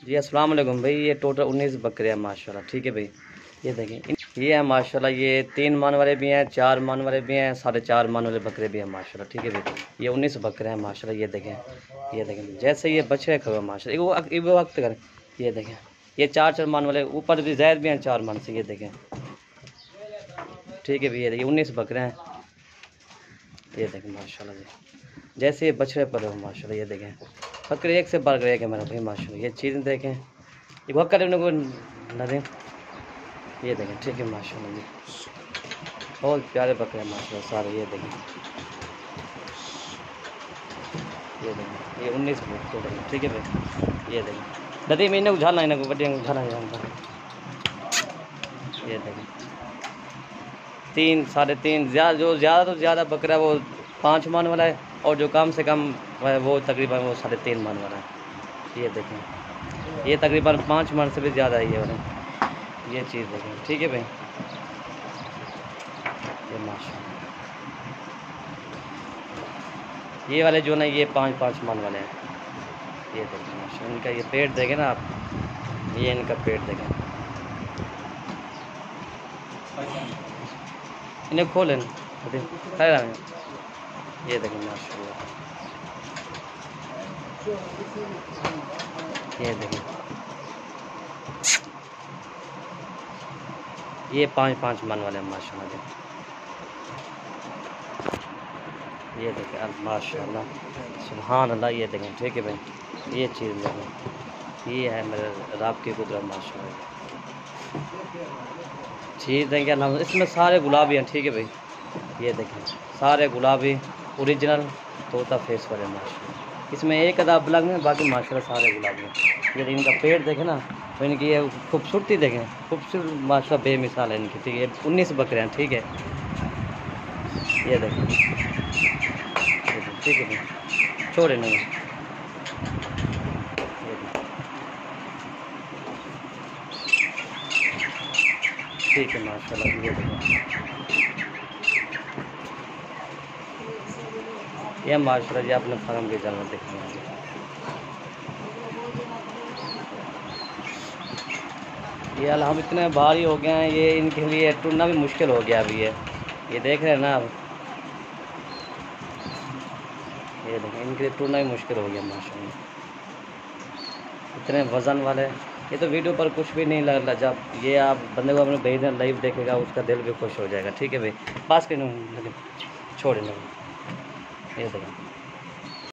जी अस्सलाम वालेकुम भाई। ये टोटल 19 बकरे हैं माशाल्लाह। ठीक है भाई, ये देखें ये है माशाल्लाह। ये 3 मन वाले भी हैं, 4 मन वाले भी हैं, 4.5 मन वाले बकरे भी हैं माशाल्लाह। ठीक है भाई, ये 19 बकरे हैं माशाल्लाह। ये देखें जैसे ये बछड़े खड़े माशाल्लाह। वो वक्त करें, ये देखें ये 4 मन वाले, ऊपर भी ज़ायद भी हैं 4 मन से। ये देखें ठीक है भैया, ये 19 बकरे हैं। ये देखें माशाल्लाह जी, जैसे ये बछड़े पर हो माशाल्लाह। ये देखें बकरे एक से बढ़ गए मेरा भाई माशाल्लाह। ये चीज़ें देखें, ये बकरे उनको न दें। ये देखें ठीक है माशाल्लाह जी, बहुत प्यारे बकरे हैं माशाल्लाह सारे। ये देखें ये 19 टोटल। ठीक है भाई, ये देखें नदी में इन्हें उझालना, इन्हें बड़े उझाना। ये देखें 3 3.5 जो ज़्यादा तो ज़्यादा बकरा वो 5 मन वाला है, और जो कम से कम वो तकरीबन वो 3.5 मन वाला है। ये देखें ये तकरीबन 5 मन से भी ज़्यादा है ये वाला। ये चीज़ देखें ठीक है भाई, ये माशाल्लाह। ये वाले जो ना ये 5 मन वाले हैं। ये देखें माशाल्लाह, इनका ये पेट देखें ना आप, ये इनका पेट देखें। इन्हें खोलें ये देखें माशाल्लाह। ये देखें ये 5 मन वाले माशाल्लाह। ये देखें माशाल्लाह सुभान अल्लाह। ये देखें ठीक है भाई, ये चीज़ देखें, ये है मेरे रब की कुदरत माशाल्लाह। चीज़ देंगे अल्लाह। इसमें सारे गुलाबी हैं। ठीक है भाई, ये देखें सारे गुलाबी ओरिजिनल तोता फेस वाले माशाल्लाह। इसमें एक आधा ब्लैक में, बाकी माशाल्लाह सारे गुलाबी हैं। ये इनका पेट देखें ना, तो इनकी ये खूबसूरती देखें, खूबसूरत माशाल्लाह बेमिसाल है इनकी। ठीक है, 19 बकरे हैं। ठीक है, ये देखें ठीक है भाई, छोड़े नहीं। ठीक है माशाल्लाह। ये देखें ये माशाल्लाह जी अपने फार्म के जानवर देखेंगे। ये हम इतने भारी हो गए हैं, ये इनके लिए टूटना भी मुश्किल हो गया अभी। ये देख रहे हैं ना आप, ये देखें इनके लिए टूटना भी मुश्किल हो गया माशाल्लाह। इतने वज़न वाले, ये तो वीडियो पर कुछ भी नहीं लग रहा। जब ये आप बंदे को अपने भेज दें लाइव देखेगा, उसका दिल भी खुश हो जाएगा। ठीक है भाई, पास के छोड़े नहीं। ये देखें